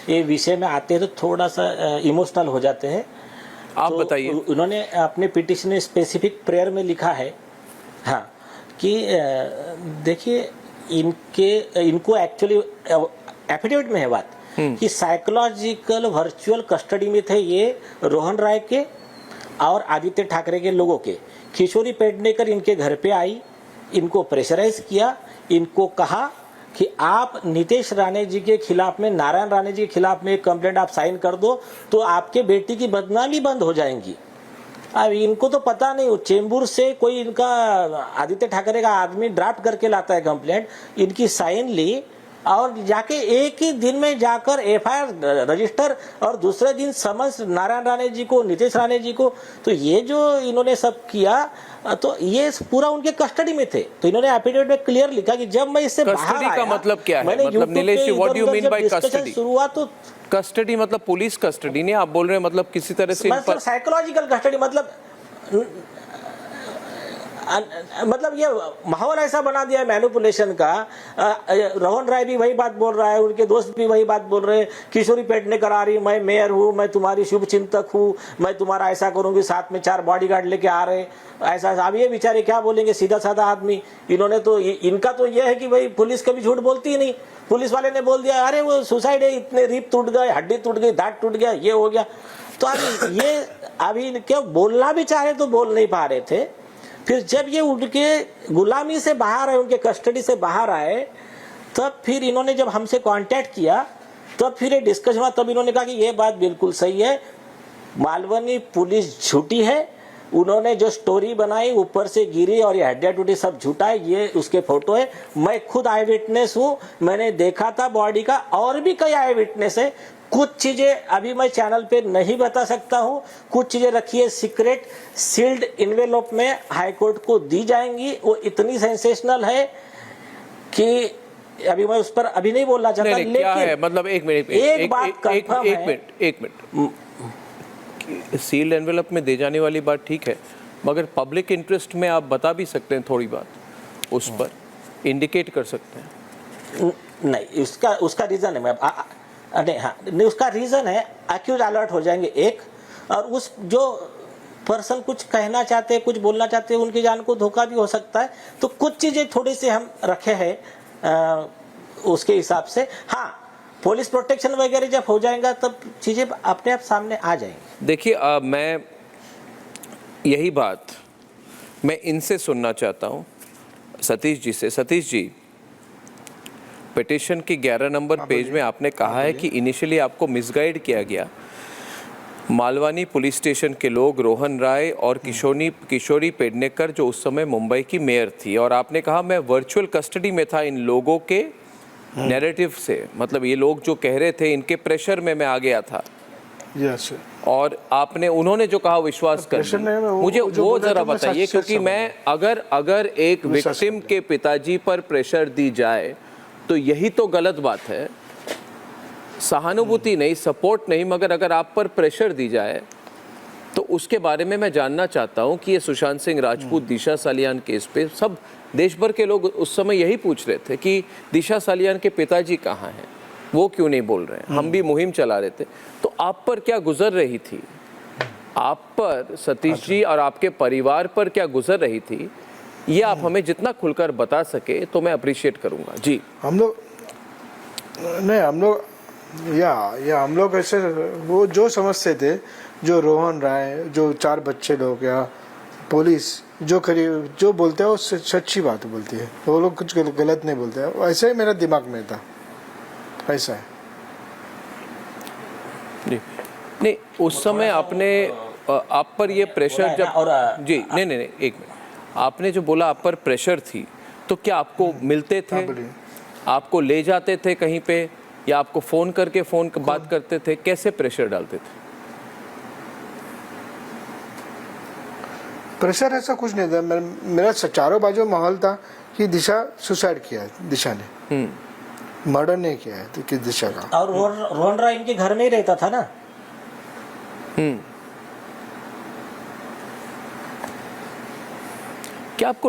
ये विषय में आते हैं तो थोड़ा सा इमोशनल हो जाते हैं। आप तो बताइए। उन्होंने अपने पिटिशन में स्पेसिफिक प्रेयर में लिखा है, हाँ, कि देखिए इनको एक्चुअली एफिडेविट में है बात कि साइकोलॉजिकल वर्चुअल कस्टडी में थे ये रोहन राय के और आदित्य ठाकरे के लोगों के। किशोरी पेडनेकर इनके घर पे आई, इनको प्रेशराइज किया, इनको कहा कि आप नितेश राणे जी के खिलाफ में, नारायण राणे जी के खिलाफ में एक कंप्लेंट आप साइन कर दो तो आपके बेटी की बदनामी बंद हो जाएंगी। अब इनको तो पता नहीं, वो चेंबूर से कोई इनका आदित्य ठाकरे का आदमी ड्राफ्ट करके लाता है कंप्लेंट, इनकी साइन ली और जाके एक ही दिन में जाकर एफआईआर रजिस्टर और दूसरे दिन समन्स नारायण राणे जी को, नितेश राणे जी को। तो ये जो इन्होंने सब किया तो ये पूरा उनके कस्टडी में थे। तो इन्होंने एफिडेविट में क्लियर लिखा कि जब मैं इससे बाहर आया, का मतलब क्या है? मतलब Nilesh ji, what do you mean by custody? शुरुआत तो कस्टडी मतलब पुलिस कस्टडी नहीं, आप बोल रहे हैं मतलब किसी तरह से मतलब साइकोलॉजिकल कस्टडी, मतलब ये माहौल ऐसा बना दिया है मैनिपुलेशन का। रोहन राय भी वही बात बोल रहा है, उनके दोस्त भी वही बात बोल रहे हैं। किशोरी पेडनेकर आ रही, मैं मेयर हूँ, मैं तुम्हारी शुभ चिंतक हूँ, मैं तुम्हारा ऐसा करूंगी, साथ में 4 बॉडीगार्ड लेके आ रहे, ऐसा। अब ये बेचारे क्या बोलेंगे, सीधा साधा आदमी। इन्होंने तो इनका तो ये है कि भाई पुलिस कभी झूठ बोलती ही नहीं। पुलिस वाले ने बोल दिया अरे वो सुसाइड है, इतने रीप टूट गए, हड्डी टूट गई, दांत टूट गया, ये हो गया। तो अभी क्या बोलना भी चाहे तो बोल नहीं पा रहे थे। फिर जब ये उनके गुलामी से बाहर आए, उनके कस्टडी से बाहर आए, तब फिर इन्होंने जब हमसे कांटेक्ट किया तब फिर ये डिस्कशन हुआ। तब इन्होंने कहा कि ये बात बिल्कुल सही है, मालवनी पुलिस झूठी है, उन्होंने जो स्टोरी बनाई ऊपर से गिरी और ये हड्डियां टूटी सब झूठा है, ये उसके फोटो है, मैं खुद आई विटनेस हूँ, मैंने देखा था बॉडी का, और भी कई आई विटनेस है। कुछ चीजें अभी मैं चैनल पे नहीं बता सकता हूँ, कुछ चीजें रखी है सीक्रेट, सील्ड इन्वेलप में हाई कोर्ट को दी जाएंगी। वो इतनी सेंसेशनल है कि अभी मैं उस पर अभी नहीं बोलना चाहता। लेकिन क्या है मतलब एक मिनट, एक मिनट, सील्ड एनवेलप में दे जाने वाली बात ठीक है, मगर पब्लिक इंटरेस्ट में आप बता भी सकते हैं थोड़ी बात, उस पर इंडिकेट कर सकते हैं। नहीं, उसका रीजन है, मैं नहीं, हाँ नहीं, उसका रीजन है अक्यूज अलर्ट हो जाएंगे एक, और उस जो पर्सन कुछ कहना चाहते हैं, कुछ बोलना चाहते हैं, उनकी जान को धोखा भी हो सकता है। तो कुछ चीजें थोड़ी सी हम रखे हैं उसके हिसाब से। हाँ, पुलिस प्रोटेक्शन वगैरह जब हो जाएगा तब चीजें अपने आप सामने आ जाएंगी। देखिए मैं यही बात मैं इनसे सुनना चाहता हूँ, सतीश जी से। सतीश जी, पिटिशन की 11 नंबर पेज में आपने कहा है कि इनिशियली आपको मिसगाइड किया गया। मालवानी पुलिस स्टेशन के लोग रोहन राय और किशोरी पेडनेकर जो उस समय मुंबई की मेयर थी, और आपने कहा मैं वर्चुअल कस्टडी में था इन लोगों के नैरेटिव से, मतलब ये लोग जो कह रहे थे इनके प्रेशर में मैं आ गया था। यस। और आपने उन्होंने जो कहा विश्वास कर मुझे वो जरा बताइए, क्योंकि मैं अगर एक विक्टिम के पिताजी पर प्रेशर दी जाए तो यही तो गलत बात है। सहानुभूति नहीं, सपोर्ट नहीं, मगर अगर आप पर प्रेशर दी जाए तो उसके बारे में मैं जानना चाहता हूं कि ये सुशांत सिंह राजपूत दिशा सालियान केस पे सब देश भर के लोग उस समय यही पूछ रहे थे कि दिशा सालियान के पिताजी कहाँ हैं, वो क्यों नहीं बोल रहे हैं। हम भी मुहिम चला रहे थे, तो आप पर क्या गुजर रही थी, आप पर सतीश जी और आपके परिवार पर क्या गुजर रही थी, ये आप हमें जितना खुलकर बता सके तो मैं अप्रिशिएट करूंगा। जी। हम लोग ऐसे वो जो समझते थे, जो रोहन राय, जो 4 बच्चे लोग या पुलिस जो बोलते हैं वो सच्ची बात बोलती है, वो लोग कुछ गलत नहीं बोलते हैं। ऐसा ही मेरा दिमाग में था, ऐसा है। नहीं, उस समय आपने आप पर ये प्रेशर जब जी नहीं एक मिनट, आपने जो बोला आप पर प्रेशर थी, तो क्या आपको मिलते थे, आपको ले जाते थे कहीं पे, या आपको फोन करके बात करते थे, कैसे प्रेशर डालते थे? प्रेशर ऐसा कुछ नहीं था, मेरा चारों बाजू माहौल था कि दिशा सुसाइड किया है, दिशा ने मर्डर नहीं किया है कि दिशा का। और रोहन राय इनके घर में ही रहता था ना। क्या आपको